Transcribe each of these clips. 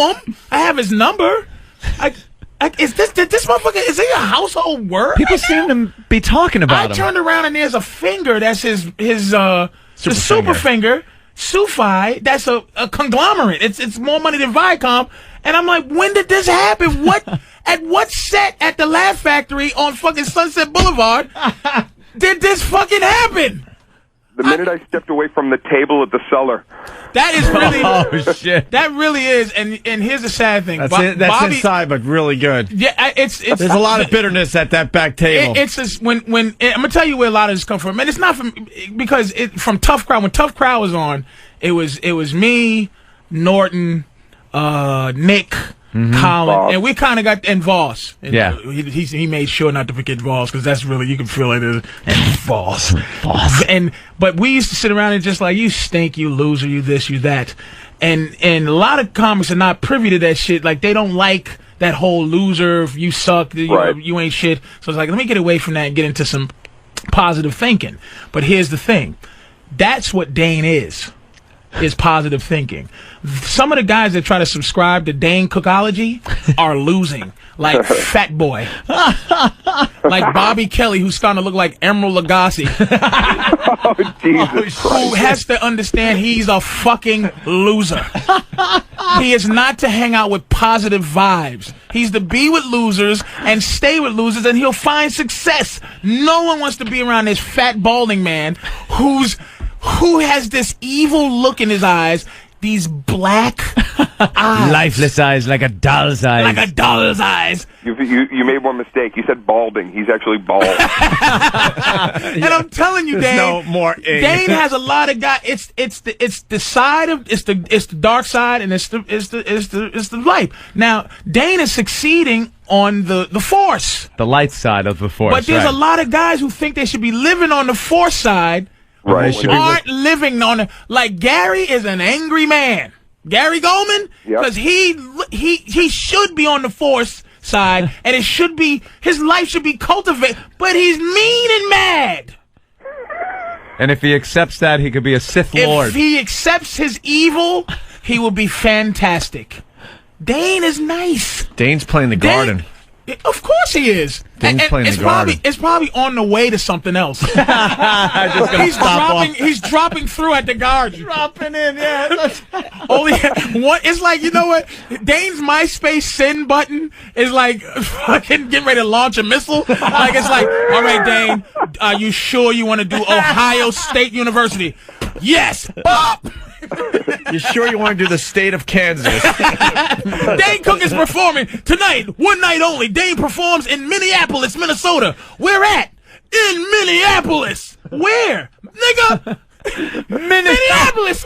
him. I have his number. Is this motherfucker? Is he a household word? People seem to be talking about him. I turned around and there's a finger. That's his super finger. Sufi. That's a conglomerate. It's more money than Viacom. And I'm like, when did this happen? At what set at the Laugh Factory on fucking Sunset Boulevard did this fucking happen? The minute I stepped away from the table at the cellar. That is really. Oh shit! That really is, and here's the sad thing. That's Bobby, inside, but really good. Yeah, it's. There's a lot of bitterness at that back table. It's just when I'm gonna tell you where a lot of this come from, and it's not from because from Tough Crowd. When Tough Crowd was on, it was me, Norton, Nick. Colin, Voss. and we kind of got and Voss. And yeah, he made sure not to forget Voss because that's really you can feel it. And Voss, but we used to sit around and just like you stink, you loser, you this, you that, and a lot of comics are not privy to that shit. Like they don't like that whole loser, you suck, you ain't shit. So it's like let me get away from that and get into some positive thinking. But here's the thing, that's what Dane is positive thinking. Some of the guys that try to subscribe to Dane Cookology are losing. Like Fat Boy. Like Bobby Kelly, who's starting to look like Emerald Lagasse. Oh, Jesus Christ. Who has to understand he's a fucking loser. He is not to hang out with positive vibes. He's to be with losers and stay with losers, and he'll find success. No one wants to be around this fat balding man who has this evil look in his eyes, these black eyes. Lifeless eyes, like a doll's eyes. Like a doll's eyes. You made one mistake. You said balding. He's actually bald. And I'm telling you, Dane. No more Dane has a lot of guys. It's the side of it's the dark side, and it's the light. Now Dane is succeeding on the force, the light side of the force. But there's a lot of guys who think they should be living on the force side. Right. Aren't living on it. Like Gary is an angry man. Gary Goldman, because he should be on the force side, and his life should be cultivated. But he's mean and mad. And if he accepts that, he could be a Sith Lord. If he accepts his evil, he will be fantastic. Dane is nice. Dane's playing the garden. Of course he is. Dane's playing the garden. It's probably on the way to something else. He's dropping through at the garden. Dropping in, yeah. It's like, you know what? Dane's MySpace send button is like fucking getting ready to launch a missile. Like it's like, all right, Dane, are you sure you want to do Ohio State University? Yes. Bop! You sure you want to do the state of Kansas? Dane Cook is performing tonight, one night only. Dane performs in Minneapolis, Minnesota. Where at? In Minneapolis. Where? Nigga. Minneapolis.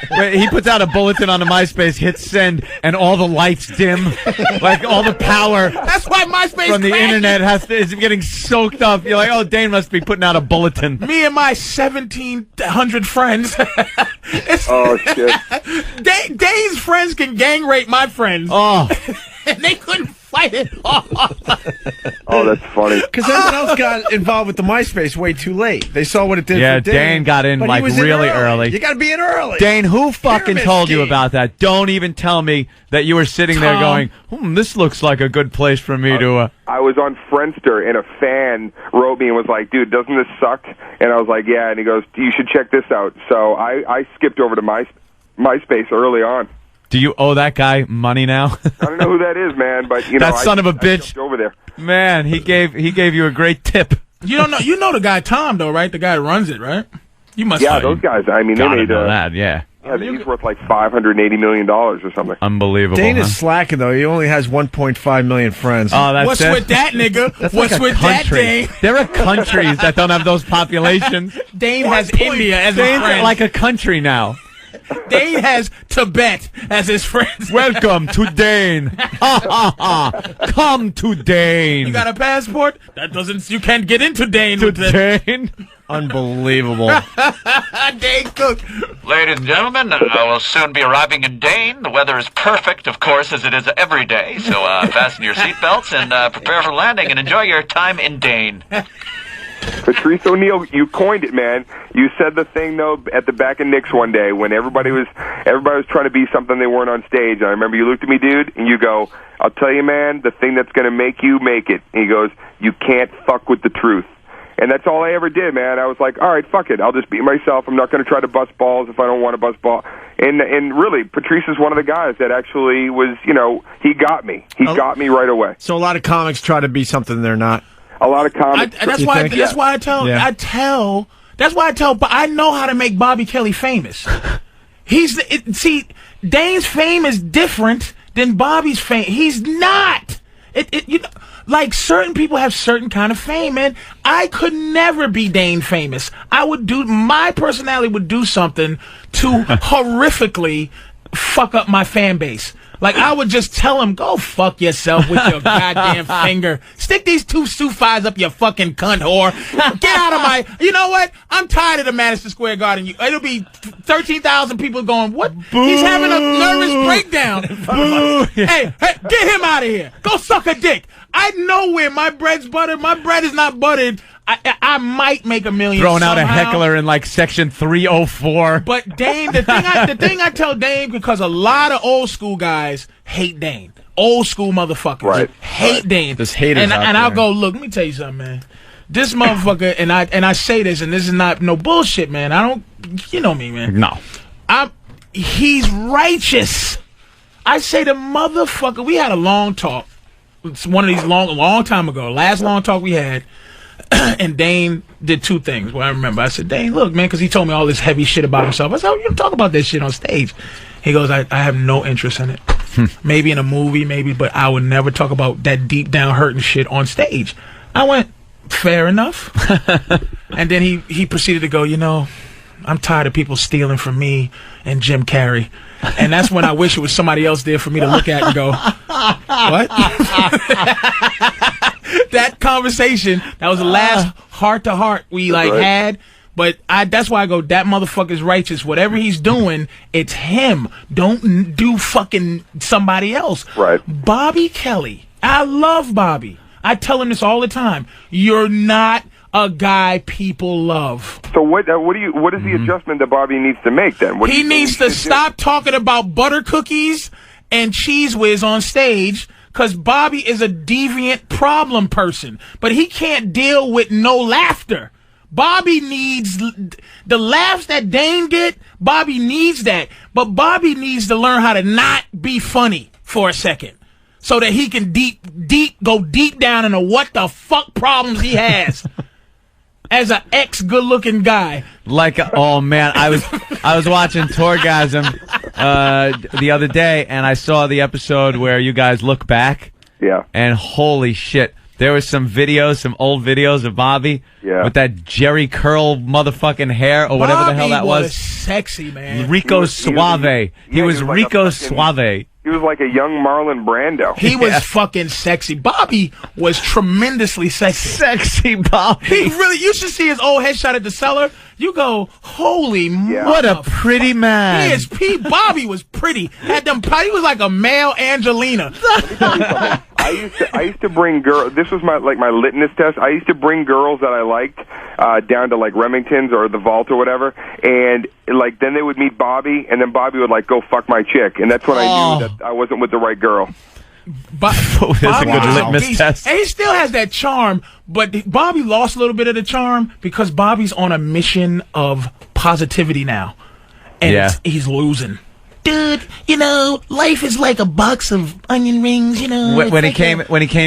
Wait, he puts out a bulletin on the MySpace, hits send, and all the lights dim. Like all the power. That's why MySpace from the crashed. internet is getting soaked up. You're like, oh, Dane must be putting out a bulletin. Me and my 1,700 friends. Oh, shit. Dane's friends can gang rape my friends. Oh. And they couldn't fight it off. Oh, that's funny. Because everyone else got involved with the MySpace way too late. They saw what it did for Dane. Dane got in like really early. You got to be in early. Dane, who fucking told you about that? Don't even tell me that you were sitting there going, this looks like a good place for me to... I was on Friendster, and a fan wrote me and was like, dude, doesn't this suck? And I was like, yeah. And he goes, you should check this out. So I skipped over to MySpace early on. Do you owe that guy money now? I don't know who that is, man, but you know, that son of a bitch over there. Man, he gave you a great tip. You know the guy Tom though, right? The guy who runs it, right? You must. Yeah, those guys. I mean, they made that. Yeah. Yeah, he's worth like $580 million or something. Unbelievable. Dane is slacking though. He only has 1.5 million friends. Oh, that's What's with that, nigga? What's like with that, Dane? There are countries that don't have those populations. Dane has India as his friend. Like a country now. Dane has Tibet as his friends. Welcome to Dane. Come to Dane. You got a passport? You can't get into Dane. Dane. Unbelievable. Dane Cook. Ladies and gentlemen, I will soon be arriving in Dane. The weather is perfect, of course, as it is every day. So fasten your seatbelts and prepare for landing and enjoy your time in Dane. Patrice Oneal, you coined it, man. You said the thing though at the back of Nick's one day when everybody was trying to be something they weren't on stage. And I remember you looked at me, dude, and you go, "I'll tell you, man, the thing that's going to make you make it." And he goes, "You can't fuck with the truth." And that's all I ever did, man. I was like, all right, fuck it. I'll just be myself. I'm not going to try to bust balls if I don't want to bust ball. And really, Patrice is one of the guys that actually was, he got me. He got me right away. So a lot of comics try to be something they're not. A lot of comics. That's why I tell. But I know how to make Bobby Kelly famous. See, Dane's fame is different than Bobby's fame. He's not. Like certain people have certain kind of fame, man. I could never be Dane famous. My personality would do something to horrifically fuck up my fan base. Like, I would just tell him, go fuck yourself with your goddamn finger. Stick these 2 sufis up your fucking cunt whore. Get out of my... You know what? I'm tired of the Madison Square Garden. It'll be 13,000 people going, what? Boo. He's having a nervous breakdown. Hey, get him out of here. Go suck a dick. I know where my bread's buttered. My bread is not buttered. I might make $1 million Throwing somehow. out a heckler in like section 304. But Dane, the thing I tell Dane, because a lot of old school guys hate Dane. Old school motherfuckers hate Dane. There's haters and out I'll there. go, look, let me tell you something, man. This motherfucker, and I say this, and this is not no bullshit, man. I don't, you know me, man. No. He's righteous. I say the motherfucker, we had a long talk. It's one of these long time ago. Last long talk we had. And Dane did 2 things. Well, I remember. I said, Dane, look, man, because he told me all this heavy shit about himself. I said, you don't talk about this shit on stage. He goes, I have no interest in it. Maybe in a movie, maybe, but I would never talk about that deep down hurting shit on stage. I went, fair enough. And then he proceeded to go, I'm tired of people stealing from me and Jim Carrey. And that's when I wish it was somebody else there for me to look at and go, what? That conversation, that was the last heart-to-heart we had. But that's why I go, that motherfucker's righteous. Whatever he's doing, it's him. Don't do fucking somebody else. Right. Bobby Kelly, I love Bobby. I tell him this all the time. You're not a guy people love. So what is the adjustment that Bobby needs to make then? He needs to stop talking about butter cookies and Cheese Whiz on stage, because Bobby is a deviant problem person. But he can't deal with no laughter. Bobby needs the laughs that Dane get. Bobby needs that. But Bobby needs to learn how to not be funny for a second, so that he can go deep down into what the fuck problems he has. As an ex-good-looking guy. Oh man, I was watching Torgasm the other day, and I saw the episode where you guys look back. Yeah. And holy shit, there was some old videos of Bobby with that Jerry curl motherfucking hair or whatever the hell that Bobby was. Sexy, man. Rico Suave. He was like Rico Suave. He was like a young Marlon Brando. He was fucking sexy. Bobby was tremendously sexy. Sexy Bobby. You should see his old headshot at the Cellar. You go, holy what a pretty man. Bobby was pretty. He was like a male Angelina. I used to bring girls. This was my litmus test. I used to bring girls that I liked down to like Remington's or the Vault or whatever, and then they would meet Bobby, and then Bobby would go fuck my chick, and that's when I knew that I wasn't with the right girl. That's a good litmus test. And he still has that charm, but Bobby lost a little bit of the charm because Bobby's on a mission of positivity now, and he's losing. Dude, life is like a box of onion rings. When he came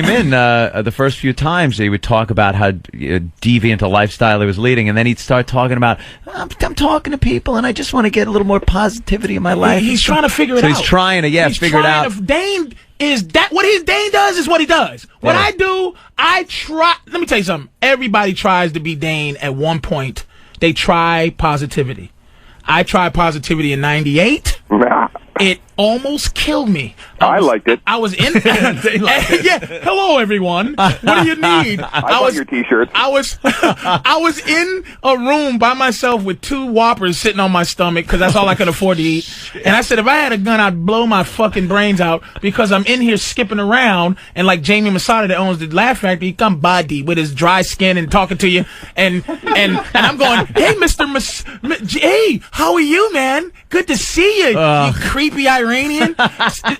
in the first few times, he would talk about how deviant a lifestyle he was leading, and then he'd start talking about, I'm talking to people, and I just want to get a little more positivity in my life. He's trying to figure it out. So he's trying to figure it out. Dane is that what Dane does is what he does. What I do, I try. Let me tell you something. Everybody tries to be Dane at one point. They try positivity. I tried positivity in '98. It almost killed me. I liked it. I was in. Yeah. Hello, everyone. What do you need? I bought your T-shirts. I was in a room by myself with 2 Whoppers sitting on my stomach because that's all I could afford to eat. And I said, if I had a gun, I'd blow my fucking brains out because I'm in here skipping around and like Jamie Masada that owns the Laugh Factory, he come body with his dry skin and talking to you, and I'm going, hey, hey, how are you, man? Good to see you, you creepy Iranian.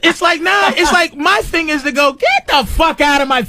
It's like, nah. It's like my thing is to go, get the fuck out of my